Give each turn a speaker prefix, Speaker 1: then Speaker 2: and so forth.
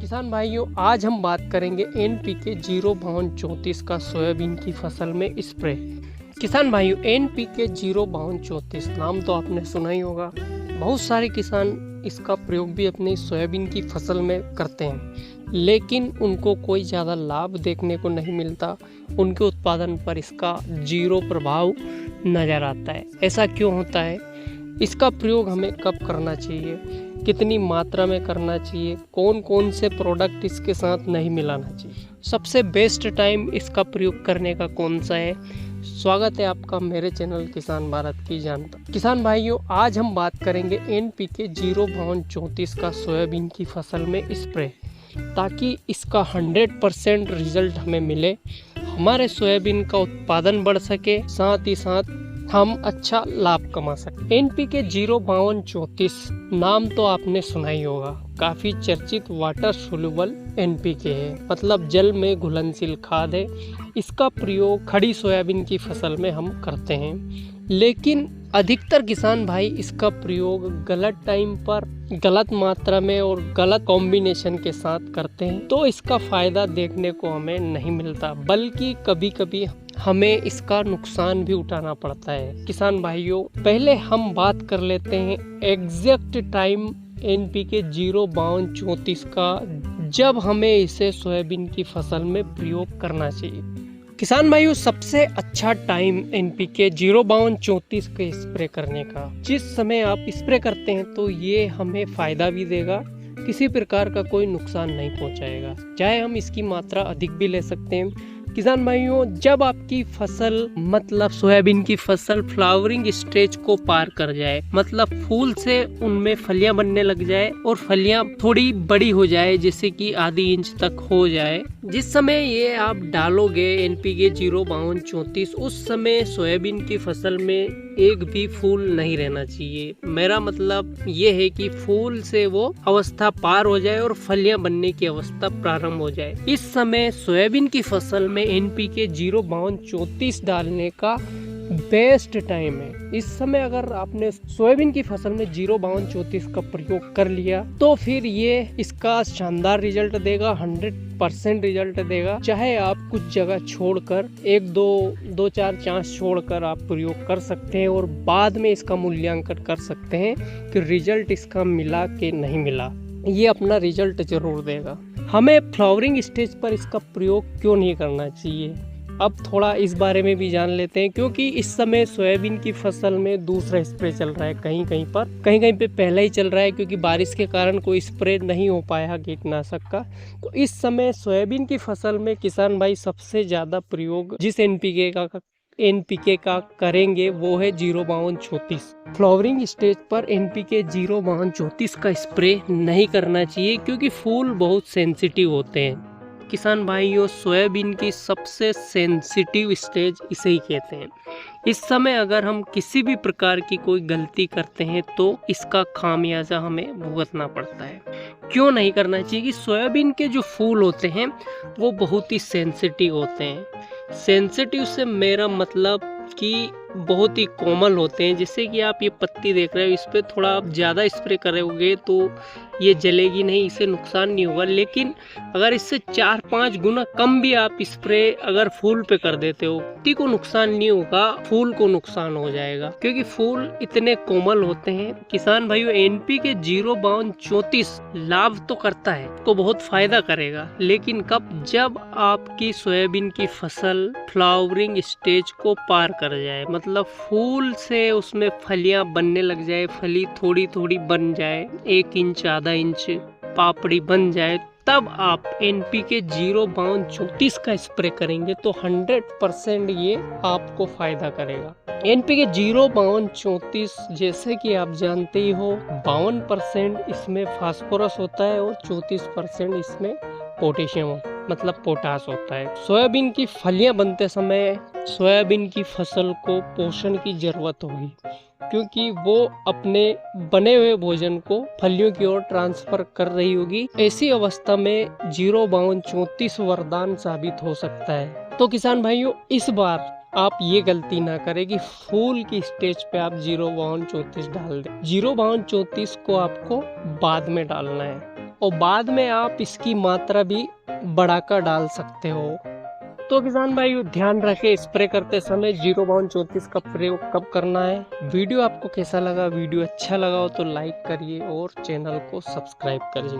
Speaker 1: किसान भाइयों, आज हम बात करेंगे एनपीके 05234 का सोयाबीन की फसल में स्प्रे। किसान भाइयों, एनपीके 05234 नाम तो आपने सुना ही होगा। बहुत सारे किसान इसका प्रयोग भी अपनी सोयाबीन की फसल में करते हैं, लेकिन उनको कोई ज़्यादा लाभ देखने को नहीं मिलता। उनके उत्पादन पर इसका जीरो प्रभाव नज़र आता है। ऐसा क्यों होता है? इसका प्रयोग हमें कब करना चाहिए, कितनी मात्रा में करना चाहिए, कौन कौन से प्रोडक्ट इसके साथ नहीं मिलाना चाहिए, सबसे बेस्ट टाइम इसका प्रयोग करने का कौन सा है। स्वागत है आपका मेरे चैनल किसान भारत की जान पर। किसान भाइयों, आज हम बात करेंगे एनपीके 05234 का सोयाबीन की फसल में स्प्रे, ताकि इसका 100% रिजल्ट हमें मिले, हमारे सोयाबीन का उत्पादन बढ़ सके, साथ ही साथ हम अच्छा लाभ कमा सकते। एनपीके 05234 नाम तो आपने सुना ही होगा। काफी चर्चित वाटर सोल्यूबल एनपीके है, मतलब जल में घुलनशील खाद है। इसका प्रयोग खड़ी सोयाबीन की फसल में हम करते हैं, लेकिन अधिकतर किसान भाई इसका प्रयोग गलत टाइम पर, गलत मात्रा में और गलत कॉम्बिनेशन के साथ करते हैं, तो इसका फायदा देखने को हमें नहीं मिलता, बल्कि कभी कभी हमें इसका नुकसान भी उठाना पड़ता है। किसान भाइयों, पहले हम बात कर लेते हैं एग्जैक्ट टाइम एनपीके 05234 का, जब हमें इसे सोयाबीन की फसल में प्रयोग करना चाहिए। किसान भाइयों, सबसे अच्छा टाइम एनपीके 05234 के स्प्रे करने का, जिस समय आप स्प्रे करते हैं तो ये हमें फायदा भी देगा, किसी प्रकार का कोई नुकसान नहीं पहुंचाएगा। चाहे हम इसकी मात्रा अधिक भी ले सकते हैं। किसान भाइयों, जब आपकी फसल, मतलब सोयाबीन की फसल फ्लावरिंग स्टेज को पार कर जाए, मतलब फूल से उनमें फलियां बनने लग जाए और फलियां थोड़ी बड़ी हो जाए, जैसे कि आधी इंच तक हो जाए, जिस समय ये आप डालोगे एनपीके 05234, उस समय सोयाबीन की फसल में एक भी फूल नहीं रहना चाहिए। मेरा मतलब ये है कि फूल से वो अवस्था पार हो जाए और फलियां बनने की अवस्था प्रारंभ हो जाए। इस समय सोयाबीन की फसल में एनपीके 05234 डालने का बेस्ट टाइम है। इस समय अगर आपने सोयाबीन की फसल में 05234 का प्रयोग कर लिया, तो फिर ये इसका शानदार रिजल्ट देगा, 100% रिजल्ट देगा। चाहे आप कुछ जगह छोड़कर, एक दो चार चांस छोड़कर आप प्रयोग कर सकते हैं और बाद में इसका मूल्यांकन कर सकते हैं कि रिजल्ट इसका मिला कि नहीं मिला। ये अपना रिजल्ट जरूर देगा। हमें फ्लावरिंग स्टेज पर इसका प्रयोग क्यों नहीं करना चाहिए, अब थोड़ा इस बारे में भी जान लेते हैं। क्योंकि इस समय सोयाबीन की फसल में दूसरा स्प्रे चल रहा है, कहीं कहीं पे पहले ही चल रहा है, क्योंकि बारिश के कारण कोई स्प्रे नहीं हो पाया कीटनाशक का। तो इस समय सोयाबीन की फसल में किसान भाई सबसे ज्यादा प्रयोग जिस एनपीके का करेंगे वो है 05234। फ्लावरिंग स्टेज पर एनपीके 05234 का स्प्रे नहीं करना चाहिए, क्योंकि फूल बहुत सेंसिटिव होते हैं। किसान भाइयों, सोयाबीन की सबसे सेंसिटिव स्टेज इसे ही कहते हैं। इस समय अगर हम किसी भी प्रकार की कोई गलती करते हैं तो इसका खामियाजा हमें भुगतना पड़ता है। क्यों नहीं करना चाहिए कि सोयाबीन के जो फूल होते हैं वो बहुत ही सेंसिटिव होते हैं। सेंसिटिव से मेरा मतलब कि बहुत ही कोमल होते हैं। जैसे कि आप ये पत्ती देख रहे हो, इस पे थोड़ा आप ज़्यादा स्प्रे करोगे तो ये जलेगी नहीं, इससे नुकसान नहीं होगा। लेकिन अगर इससे 4-5 गुना कम भी आप स्प्रे अगर फूल पे कर देते हो, पत्ती को नुकसान नहीं होगा, फूल को नुकसान हो जाएगा, क्योंकि फूल इतने कोमल होते हैं। किसान भाइयों, एनपीके 05234 लाभ तो करता है, तो बहुत फायदा करेगा, लेकिन कब? जब आपकी सोयाबीन की फसल फ्लावरिंग स्टेज को पार कर जाए, मतलब फूल से उसमें फलियां बनने लग जाए, फली थोड़ी थोड़ी बन जाए, 1 इंच आधा इंच पापड़ी बन जाए, तब आप एनपीके 05234 का स्प्रे करेंगे तो 100% ये आपको फायदा करेगा। एनपीके 05234 जैसे कि आप जानते ही हो, 52% इसमें फास्फोरस होता है और 34% इसमें पोटेशियम, मतलब पोटास होता है। सोयाबीन की फलियां बनते समय सोयाबीन की फसल को पोषण की जरूरत होगी, क्योंकि वो अपने बने हुए भोजन को फलियों की ओर ट्रांसफर कर रही होगी। ऐसी अवस्था में 05234 वरदान साबित हो सकता है। तो किसान भाइयों, इस बार आप ये गलती ना करें कि फूल की स्टेज पे आप 05234 डाल दें। 05234 को आपको बाद में डालना है। और बाद में आप इसकी मात्रा भी बढ़ाकर डाल सकते हो। तो किसान भाई ध्यान रखें, स्प्रे करते समय 0/34 का प्रयोग कब करना है। वीडियो आपको कैसा लगा? वीडियो अच्छा लगा हो तो लाइक करिए और चैनल को सब्सक्राइब करिए।